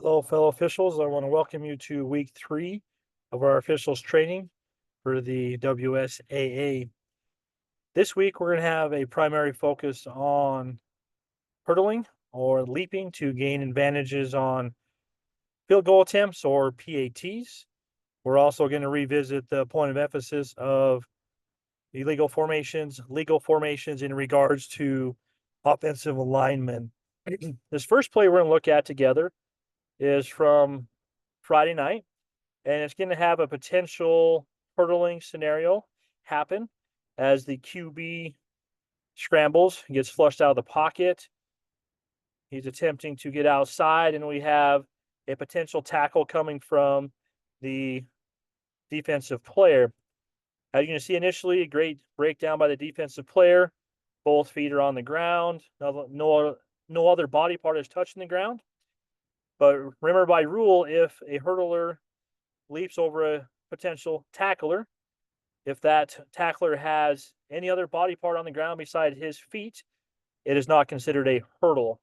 Hello, fellow officials. I want to welcome you to week 3 of our officials training for the WSAA. This week, we're going to have a primary focus on hurdling or leaping to gain advantages on field goal attempts or PATs. We're also going to revisit the point of emphasis of legal formations in regards to offensive alignment. This first play we're going to look at together is from Friday night, and it's going to have a potential hurdling scenario happen as the QB scrambles, gets flushed out of the pocket. He's attempting to get outside, and we have a potential tackle coming from the defensive player. As you can see initially, a great breakdown by the defensive player. Both feet are on the ground. No other body part is touching the ground. But remember, by rule, if a hurdler leaps over a potential tackler, if that tackler has any other body part on the ground beside his feet, it is not considered a hurdle.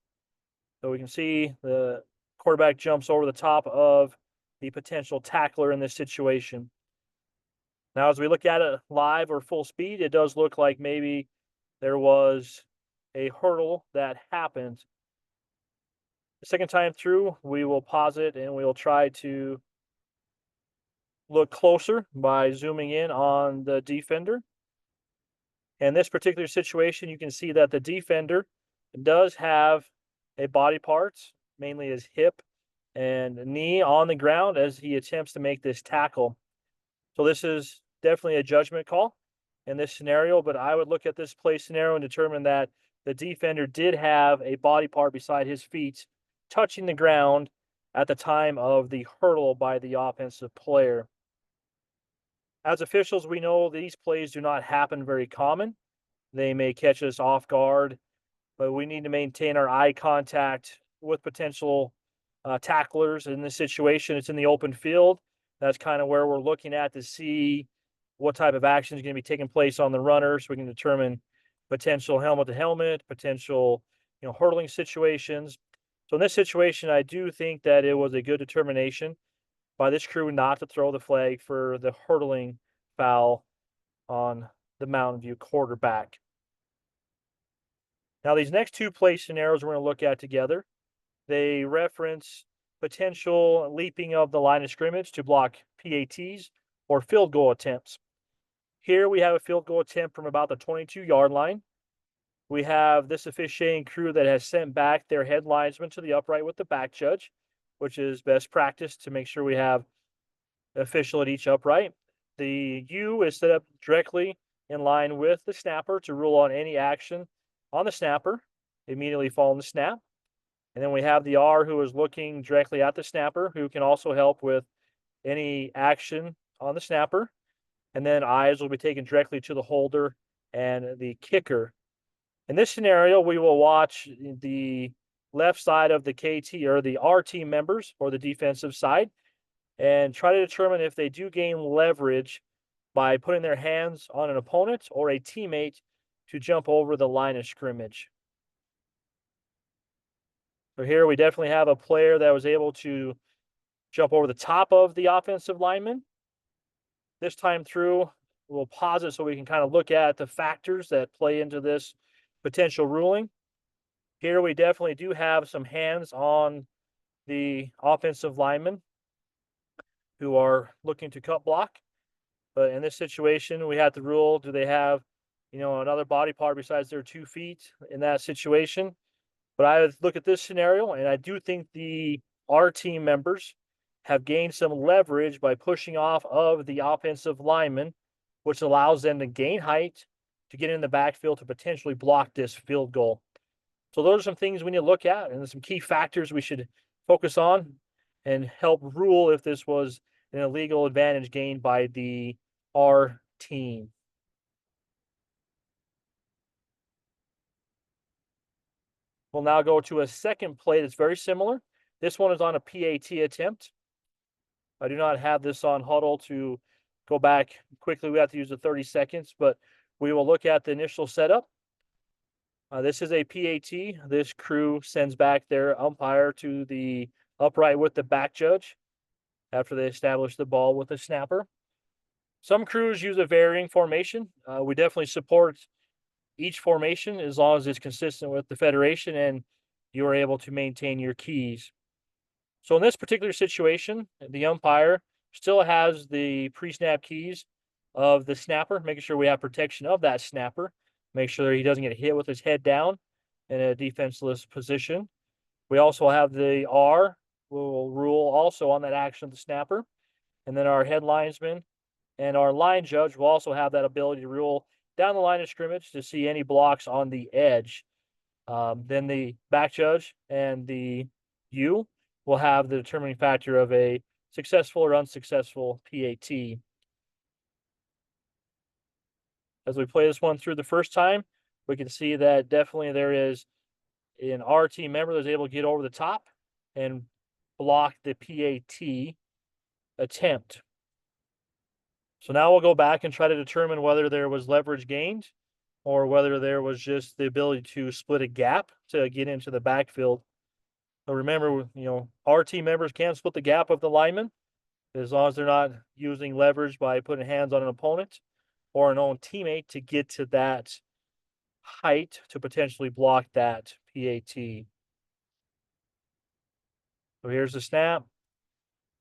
So we can see the quarterback jumps over the top of the potential tackler in this situation. Now, as we look at it live or full speed, it does look like maybe there was a hurdle that happened. The second time through, we will pause it and we will try to look closer by zooming in on the defender. In this particular situation, you can see that the defender does have a body part, mainly his hip and knee, on the ground as he attempts to make this tackle. So this is definitely a judgment call in this scenario, but I would look at this play scenario and determine that the defender did have a body part beside his feet touching the ground at the time of the hurdle by the offensive player. As officials, we know these plays do not happen very common. They may catch us off guard, but we need to maintain our eye contact with potential tacklers in this situation. It's in the open field. That's kind of where we're looking at to see what type of action is going to be taking place on the runner, so we can determine potential helmet to helmet, potential hurdling situations. So in this situation, I do think that it was a good determination by this crew not to throw the flag for the hurdling foul on the Mountain View quarterback. Now, these next two play scenarios we're going to look at together, they reference potential leaping of the line of scrimmage to block PATs or field goal attempts. Here we have a field goal attempt from about the 22-yard line. We have this officiating crew that has sent back their head linesman to the upright with the back judge, which is best practice to make sure we have an official at each upright. The U is set up directly in line with the snapper to rule on any action on the snapper immediately following the snap. And then we have the R, who is looking directly at the snapper, who can also help with any action on the snapper. And then eyes will be taken directly to the holder and the kicker. In this scenario, we will watch the left side of the KT or the R team members or the defensive side and try to determine if they do gain leverage by putting their hands on an opponent or a teammate to jump over the line of scrimmage. So here we definitely have a player that was able to jump over the top of the offensive lineman. This time through, we'll pause it so we can kind of look at the factors that play into this potential ruling. Here we definitely do have some hands on the offensive linemen who are looking to cut block. But in this situation, we have to rule, do they have, another body part besides their 2 feet in that situation? But I would look at this scenario, and I do think the R team members have gained some leverage by pushing off of the offensive lineman, which allows them to gain height to get in the backfield to potentially block this field goal. So those are some things we need to look at, and some key factors we should focus on and help rule if this was an illegal advantage gained by the R team. We'll now go to a second play that's very similar. This one is on a PAT attempt. I do not have this on huddle to go back quickly. We have to use the 30 seconds, but we will look at the initial setup. This is a PAT. This crew sends back their umpire to the upright with the back judge after they establish the ball with the snapper. Some crews use a varying formation. We definitely support each formation as long as it's consistent with the federation and you are able to maintain your keys. So in this particular situation, the umpire still has the pre-snap keys of the snapper, making sure we have protection of that snapper, make sure he doesn't get hit with his head down in a defenseless position. We also have the R will rule also on that action of the snapper. And then our head linesman and our line judge will also have that ability to rule down the line of scrimmage to see any blocks on the edge. Then the back judge and the U will have the determining factor of a successful or unsuccessful PAT. As we play this one through the first time, we can see that definitely there is an R team member that's able to get over the top and block the PAT attempt. So now we'll go back and try to determine whether there was leverage gained or whether there was just the ability to split a gap to get into the backfield. So remember, our team members can split the gap of the lineman as long as they're not using leverage by putting hands on an opponent or an own teammate to get to that height to potentially block that PAT. So here's the snap.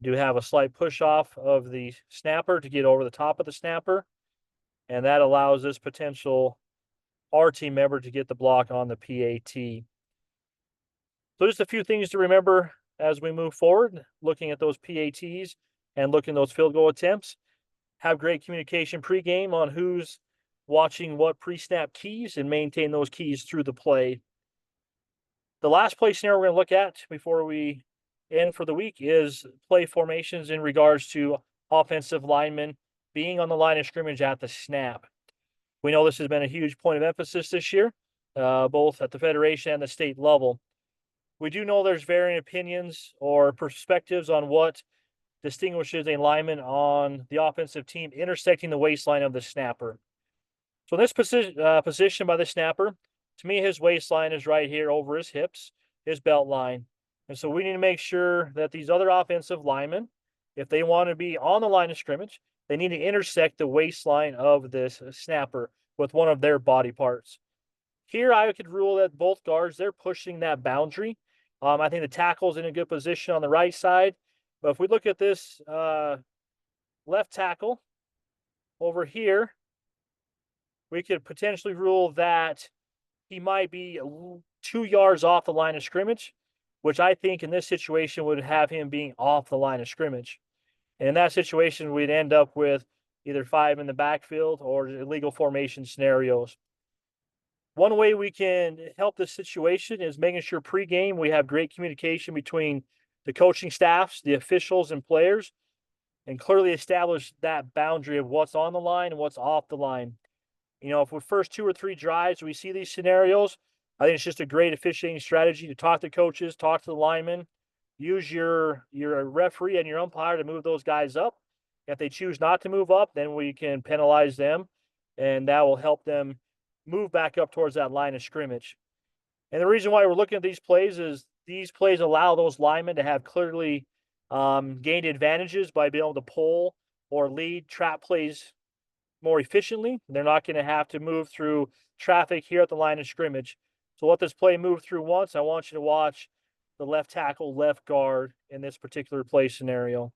Do have a slight push off of the snapper to get over the top of the snapper, and that allows this potential R team member to get the block on the PAT. So just a few things to remember as we move forward, looking at those PATs and looking at those field goal attempts. Have great communication pregame on who's watching what pre-snap keys and maintain those keys through the play. The last play scenario we're going to look at before we end for the week is play formations in regards to offensive linemen being on the line of scrimmage at the snap. We know this has been a huge point of emphasis this year, both at the federation and the state level. We do know there's varying opinions or perspectives on what distinguishes a lineman on the offensive team intersecting the waistline of the snapper. So this position by the snapper, to me, his waistline is right here over his hips, his belt line. And so we need to make sure that these other offensive linemen, if they want to be on the line of scrimmage, they need to intersect the waistline of this snapper with one of their body parts. Here, I could rule that both guards, they're pushing that boundary. I think the tackle's in a good position on the right side. But if we look at this left tackle over here, we could potentially rule that he might be 2 yards off the line of scrimmage, which I think in this situation would have him being off the line of scrimmage. And in that situation, we'd end up with either 5 in the backfield or illegal formation scenarios. One way we can help this situation is making sure pregame we have great communication between the coaching staffs, the officials, and players, and clearly establish that boundary of what's on the line and what's off the line. If with first 2 or 3 drives we see these scenarios, I think it's just a great officiating strategy to talk to coaches, talk to the linemen, use your referee and your umpire to move those guys up. If they choose not to move up, then we can penalize them, and that will help them move back up towards that line of scrimmage. And the reason why we're looking at these plays is these plays allow those linemen to have clearly gained advantages by being able to pull or lead trap plays more efficiently. They're not going to have to move through traffic here at the line of scrimmage. So let this play move through once. I want you to watch the left tackle, left guard in this particular play scenario.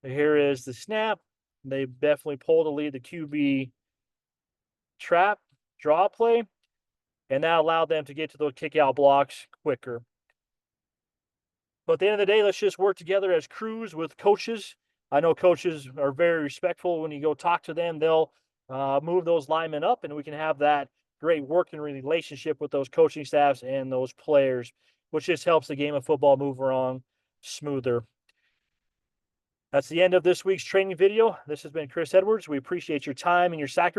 Here is the snap. They definitely pull to lead the QB trap draw play, and that allowed them to get to those kick out blocks quicker. But at the end of the day, let's just work together as crews with coaches. I know coaches are very respectful. When you go talk to them, they'll move those linemen up, and we can have that great working relationship with those coaching staffs and those players, which just helps the game of football move along smoother. That's the end of this week's training video. This has been Chris Edwards. We appreciate your time and your sacrifice.